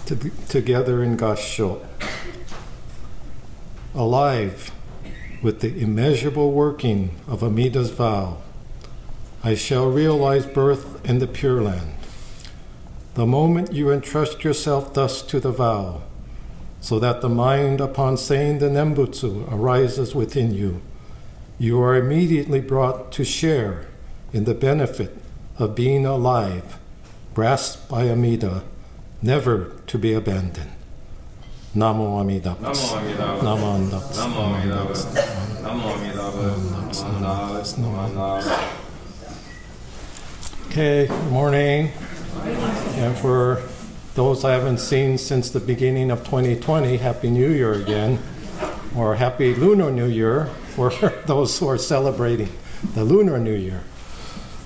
together in Gassho. Alive with the immeasurable working of Amida's vow, I shall realize birth in the Pure Land. The moment you entrust yourself thus to the vow, so that the mind upon saying the Nembutsu arises within you, you are immediately brought to share in the benefit of being alive, grasped by Amida, never to be abandoned. Namo Amida Butsu. Namo Amida Butsu. Namo Amida Butsu. Namo Amida Butsu. Okay, good morning. And for those I haven't seen since the beginning of 2020, Happy New Year again, or Happy Lunar New Year for those who are celebrating the Lunar New Year.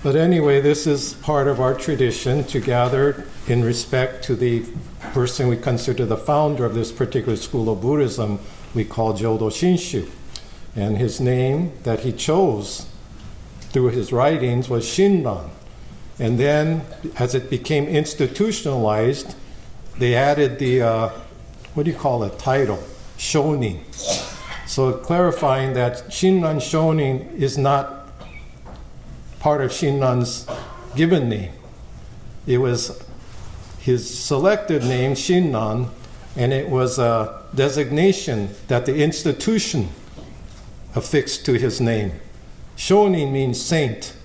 But anyway, this is part of our tradition to gather in respect to the person we consider the founder of this particular school of Buddhism we call Jodo Shinshu. And his name that he chose through his writings was Shinran. And then, as it became institutionalized, they added the, title, Shonin. So clarifying that Shinran Shonin is not part of Shinran's given name. It was his selected name, Shinran, and it was a designation that the institution affixed to his name. Shonin means saint.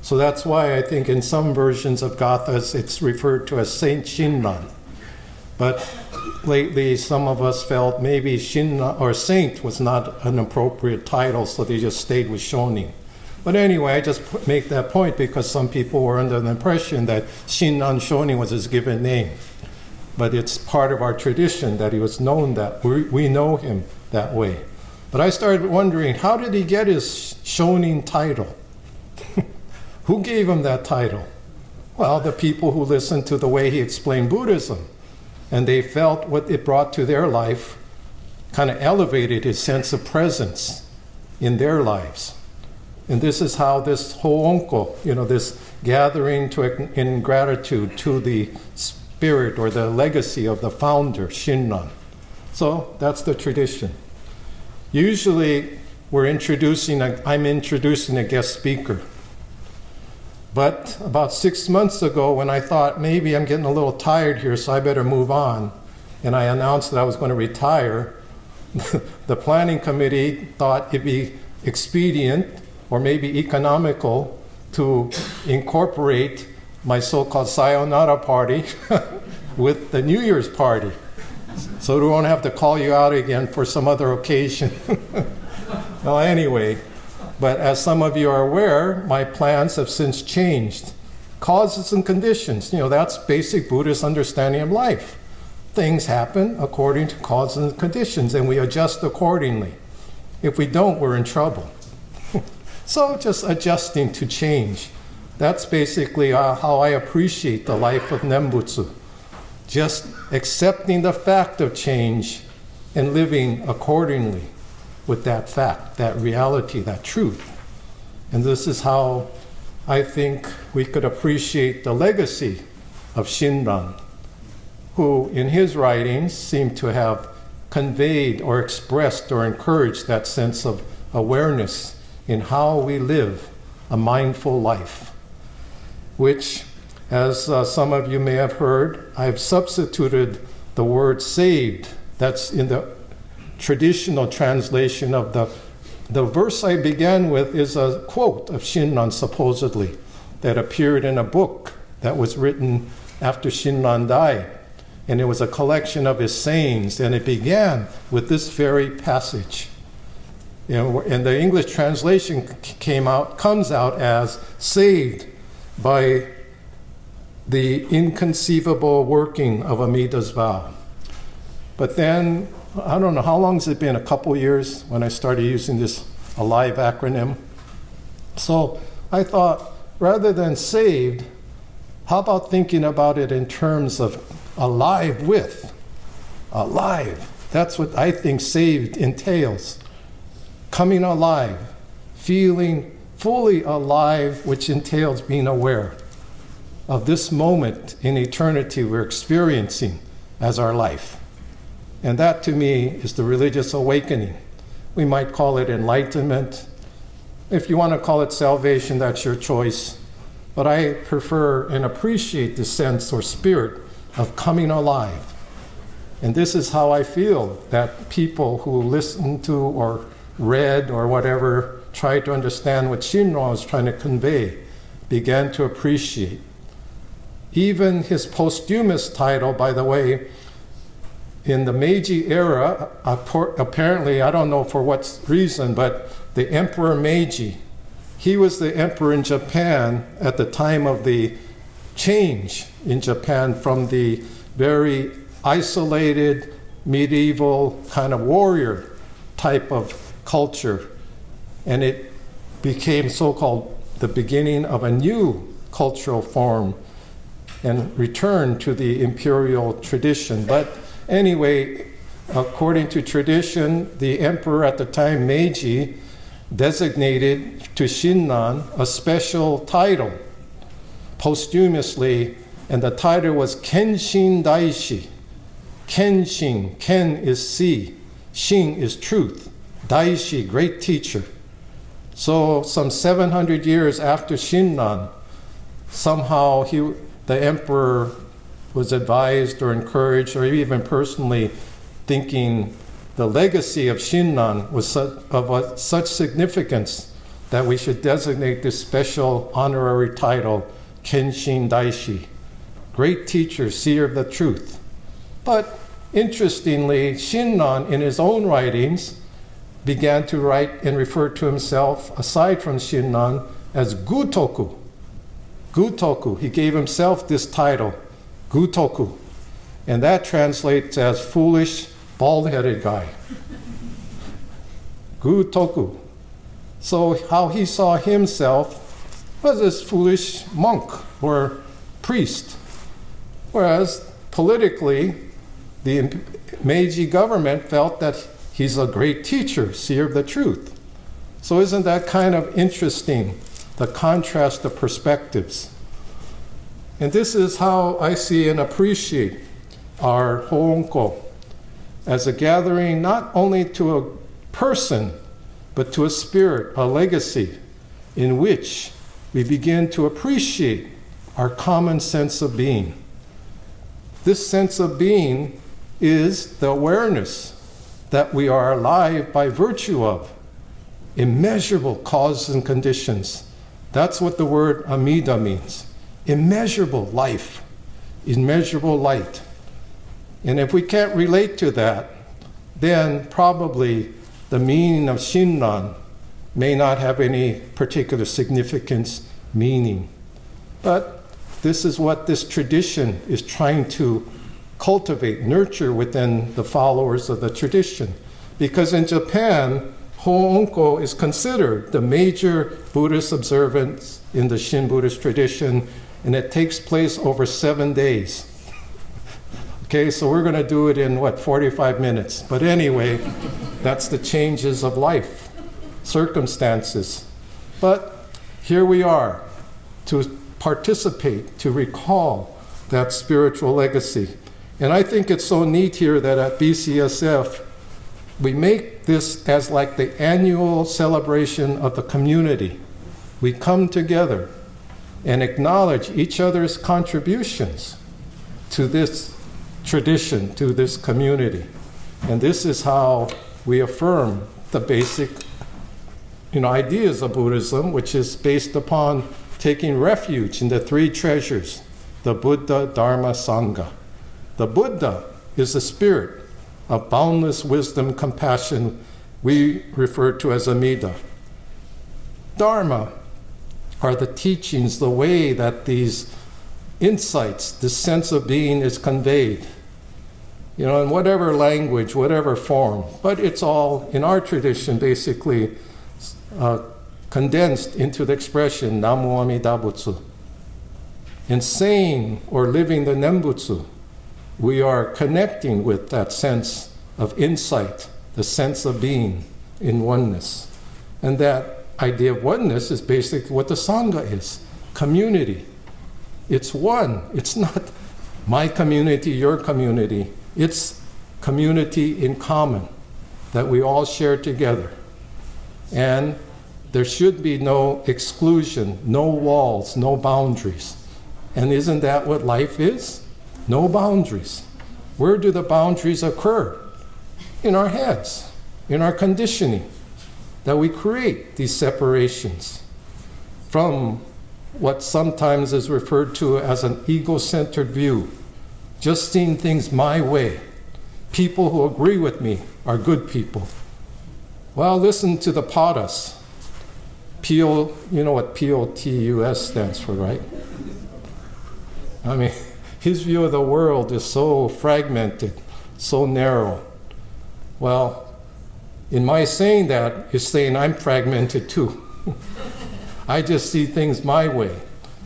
So that's why I think in some versions of Gathas it's referred to as Saint Shinran. But lately some of us felt maybe Shinran or saint was not an appropriate title, so they just stayed with Shonin. But anyway, I just make that point because some people were under the impression that Shinran Shonin was his given name. But it's part of our tradition that he was known that we know him that way. But I started wondering, how did he get his Shonin title? Who gave him that title? Well, the people who listened to the way he explained Buddhism. And they felt what it brought to their life kind of elevated his sense of presence in their lives. And this is how this Hōonkō, this gathering in gratitude to the spirit or the legacy of the founder, Shinran. So that's the tradition. Usually I'm introducing a guest speaker. But about 6 months ago, when I thought maybe I'm getting a little tired here, so I better move on, and I announced that I was going to retire, the planning committee thought it'd be expedient or maybe economical to incorporate my so-called sayonara party with the New Year's party. So we won't have to call you out again for some other occasion. Well, anyway. But as some of you are aware, my plans have since changed. Causes and conditions, that's basic Buddhist understanding of life. Things happen according to causes and conditions, and we adjust accordingly. If we don't, we're in trouble. So just adjusting to change. That's basically how I appreciate the life of Nembutsu. Just accepting the fact of change and living accordingly with that fact, that reality, that truth. And this is how I think we could appreciate the legacy of Shinran, who in his writings seemed to have conveyed or expressed or encouraged that sense of awareness in how we live a mindful life, which, as some of you may have heard, I've substituted the word saved. That's in the traditional translation of the verse I began with is a quote of Shinran, supposedly, that appeared in a book that was written after Shinran died. And it was a collection of his sayings, and it began with this very passage. And the English translation comes out as saved by the inconceivable working of Amida's vow. But then, I don't know, how long has it been? A couple years when I started using this ALIVE acronym. So I thought, rather than saved, how about thinking about it in terms of alive with? Alive. That's what I think saved entails. Coming alive, feeling fully alive, which entails being aware of this moment in eternity we're experiencing as our life. And that, to me, is the religious awakening. We might call it enlightenment. If you want to call it salvation, that's your choice. But I prefer and appreciate the sense or spirit of coming alive. And this is how I feel that people who listen to or read or whatever try to understand what Shinran was trying to convey began to appreciate. Even his posthumous title, by the way, in the Meiji era, apparently, I don't know for what reason, but the Emperor Meiji, he was the emperor in Japan at the time of the change in Japan from the very isolated, medieval kind of warrior type of culture. And it became so-called the beginning of a new cultural form and returned to the imperial tradition. But anyway, according to tradition, the emperor at the time, Meiji, designated to Shinran a special title posthumously, and the title was Kenshin Daishi. Kenshin, Ken is see, Shin is truth, Daishi, great teacher. So some 700 years after Shinran, somehow the emperor was advised or encouraged or even personally thinking the legacy of Shinran was of such significance that we should designate this special honorary title, Kenshin Daishi, great teacher, seer of the truth. But interestingly, Shinran, in his own writings, began to write and refer to himself, aside from Shinran, as Gutoku. Gutoku. He gave himself this title, Gutoku. And that translates as foolish, bald-headed guy. Gutoku. So how he saw himself was this foolish monk or priest. Whereas politically, the Meiji government felt that he's a great teacher, seer of the truth. So isn't that kind of interesting, the contrast of perspectives? And this is how I see and appreciate our Hōonkō as a gathering not only to a person, but to a spirit, a legacy, in which we begin to appreciate our common sense of being. This sense of being is the awareness that we are alive by virtue of immeasurable causes and conditions. That's what the word Amida means. Immeasurable life, immeasurable light. And if we can't relate to that, then probably the meaning of Shinran may not have any particular significance, meaning. But this is what this tradition is trying to cultivate, nurture within the followers of the tradition. Because in Japan, Hōonkō is considered the major Buddhist observance in the Shin Buddhist tradition, and it takes place over 7 days. Okay, so we're going to do it in, 45 minutes. But anyway, that's the changes of life, circumstances. But here we are to participate, to recall that spiritual legacy. And I think it's so neat here that at BCSF, we make this as like the annual celebration of the community. We come together and acknowledge each other's contributions to this tradition, to this community. And this is how we affirm the basic ideas of Buddhism, which is based upon taking refuge in the three treasures, the Buddha, Dharma, Sangha. The Buddha is the spirit of boundless wisdom, compassion, we refer to as Amida. Dharma are the teachings, the way that these insights, this sense of being is conveyed, in whatever language, whatever form. But it's all, in our tradition, basically condensed into the expression Namu Amida Butsu. In saying or living the Nembutsu, we are connecting with that sense of insight, the sense of being in oneness. And that idea of oneness is basically what the Sangha is, community. It's one. It's not My community, your community. It's community in common that we all share together. And there should be no exclusion, no walls, no boundaries. And isn't that what life is? No boundaries. Where do the boundaries occur? In our heads, in our conditioning, that we create these separations from what sometimes is referred to as an ego-centered view, just seeing things my way. People who agree with me are good people. Well, listen to the Padas. You know what POTUS stands for, right? I mean, his view of the world is so fragmented, so narrow. Well, in my saying that, he's saying I'm fragmented too. I just see things my way.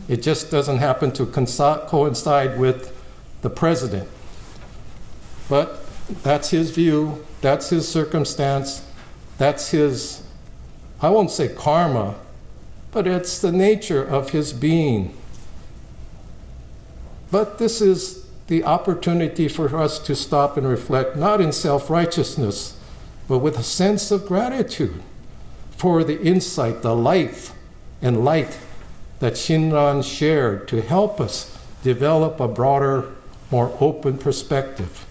It just doesn't happen to coincide with the president. But that's his view, that's his circumstance, that's his, I won't say karma, but it's the nature of his being. But this is the opportunity for us to stop and reflect, not in self-righteousness, but with a sense of gratitude for the insight, the life and light that Shinran shared to help us develop a broader, more open perspective.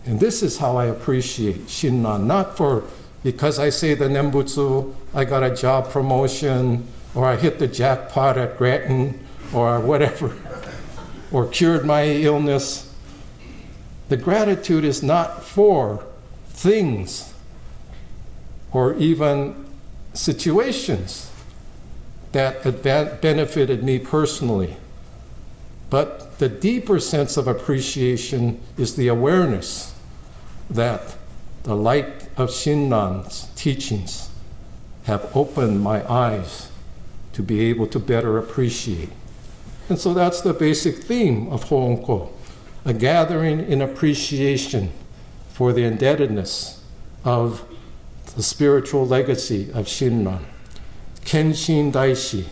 And this is how I appreciate Shinran, not because I say the Nembutsu, I got a job promotion, or I hit the jackpot at Grattan, or whatever, or cured my illness. The gratitude is not for things or even situations that benefited me personally. But the deeper sense of appreciation is the awareness that the light of Shinran's teachings have opened my eyes to be able to better appreciate. And so that's the basic theme of Hōonkō, a gathering in appreciation for the indebtedness of the spiritual legacy of Shinran. Kenshin Daishi,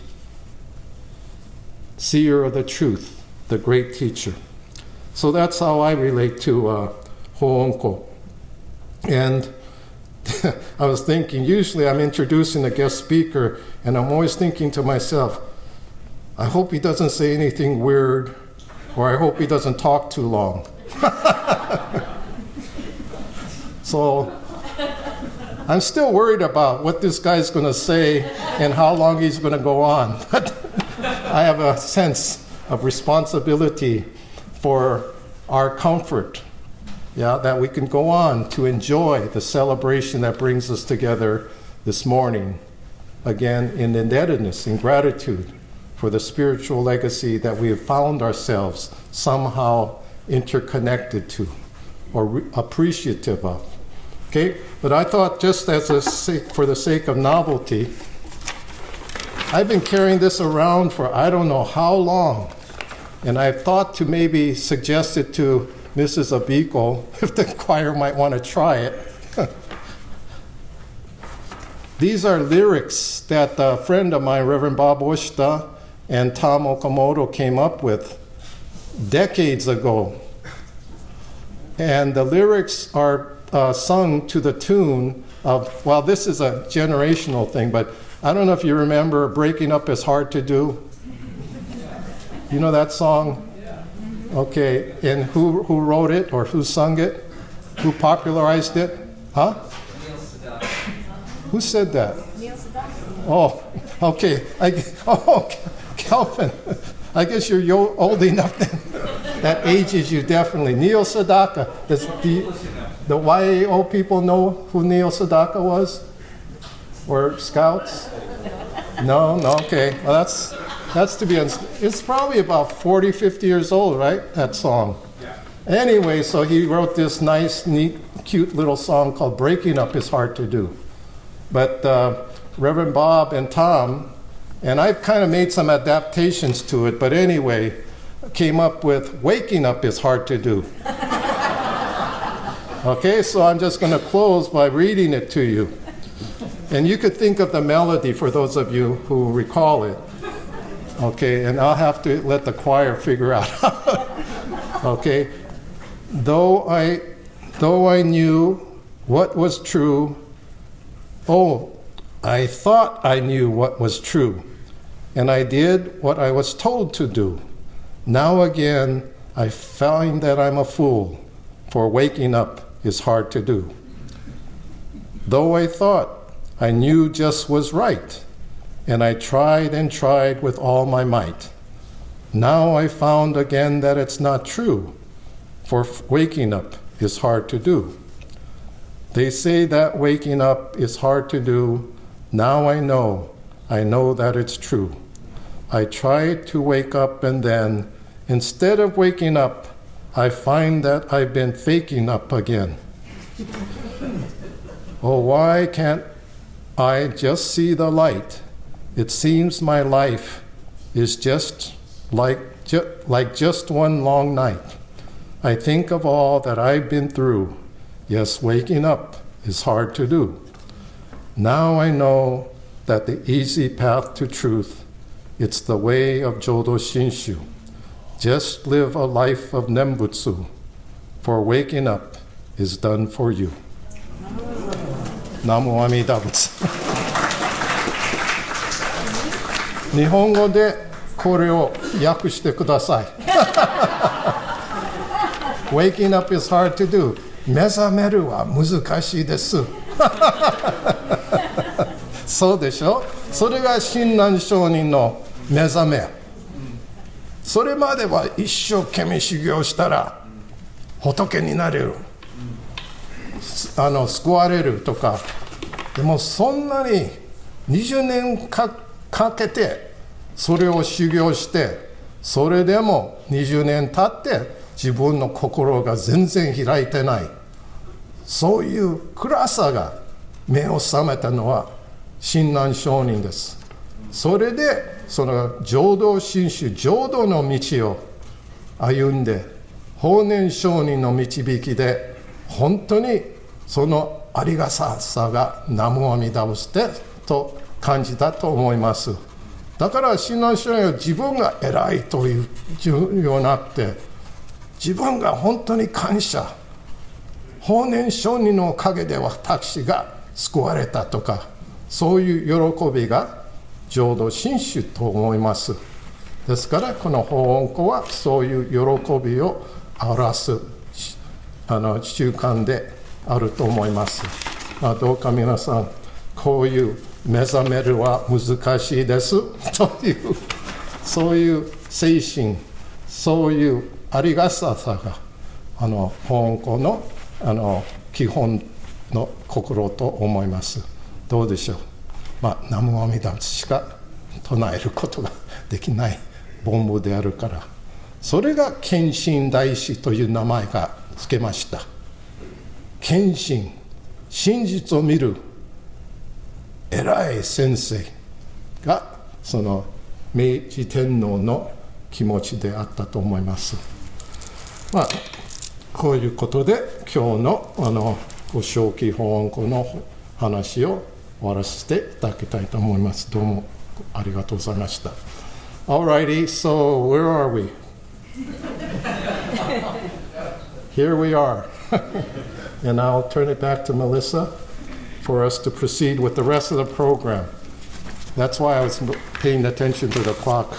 seer of the truth, the great teacher. So that's how I relate to Hōonkō. And I was thinking, usually I'm introducing a guest speaker, and I'm always thinking to myself, I hope he doesn't say anything weird, or I hope he doesn't talk too long. So I'm still worried about what this guy's going to say and how long he's going to go on. But I have a sense of responsibility for our comfort, that we can go on to enjoy the celebration that brings us together this morning, again, in indebtedness, in gratitude for the spiritual legacy that we have found ourselves somehow interconnected to or appreciative of. Okay, but I thought just for the sake of novelty, I've been carrying this around for I don't know how long, and I thought to maybe suggest it to Mrs. Abiko if the choir might want to try it. These are lyrics that a friend of mine, Reverend Bob Ushta and Tom Okamoto, came up with decades ago. And the lyrics are sung to the tune of, well, this is a generational thing, but I don't know if you remember Breaking Up Is Hard to Do. You know that song? Okay, and who wrote it or who sung it? Who popularized it? Huh? Who said that? Oh, okay. Calvin. I guess you're old enough then. That ages you definitely. Neil Sedaka. Does the YAO people know who Neil Sedaka was? Or Scouts? No, okay. Well, that's to be it's probably about 40, 50 years old, right? That song. Yeah. Anyway, so he wrote this nice, neat, cute little song called Breaking Up Is Hard to Do. But Reverend Bob and Tom, and I've kind of made some adaptations to it, but anyway, came up with Waking Up Is Hard to Do. Okay, so I'm just going to close by reading it to you. And you could think of the melody for those of you who recall it. Okay, and I'll have to let the choir figure out Okay? Though I knew what was true, I thought I knew what was true, and I did what I was told to do. Now again, I find that I'm a fool, for waking up is hard to do. Though I thought I knew just was right, and I tried and tried with all my might, now I found again that it's not true, for waking up is hard to do. They say that waking up is hard to do. Now I know that it's true. I tried to wake up, and then, instead of waking up, I find that I've been faking up again. Oh, why can't I just see the light? It seems my life is just like just one long night. I think of all that I've been through. Yes, waking up is hard to do. Now I know that the easy path to truth, it's the way of Jodo Shinshu. Just live a life of Nembutsu, for waking up is done for you. Namu Amida Butsu. 日本語でこれを訳してください。Waking up is hard to do. 目覚めるは難しいです。そうでしょ？それが親鸞上人の目覚め。それまでは一生懸命修行したら仏になれる。救われるとか。でもそんなに20年かけてそれを修行して、それでも20年経って自分の心が全然開いてない。そういう暗さが目を覚めたのは親鸞上人です。それでその浄土真宗、浄土の道を歩んで、法然上人の導きで本当にそのありがたさが南無阿弥陀仏でと感じたと思います。だから親鸞上人は自分が偉いというようになって、自分が本当に感謝、法然上人のおかげで私が救われたとか、そういう喜びが浄土真宗と思います。ですからこの法恩庫はそういう喜びを表す習慣であると思います。どうか皆さん、こういう目覚めるは難しいですという、そういう精神、そういうありがたさが法恩庫の基本の心と思います。どうでしょう。南無阿弥陀仏しか唱えることができない凡夫であるから、それが謙信大師という名前が付けました。謙信、真実を見る偉い先生がその明治天皇の気持ちであったと思います。こういうことで今日のご正気法恩庫の話を終わらせていただきたいと思います。どうもありがとうございました。Alrighty, so where are we? Here we are. And I'll turn it back to Melissa for us to proceed with the rest of the program. That's why I was paying attention to the clock.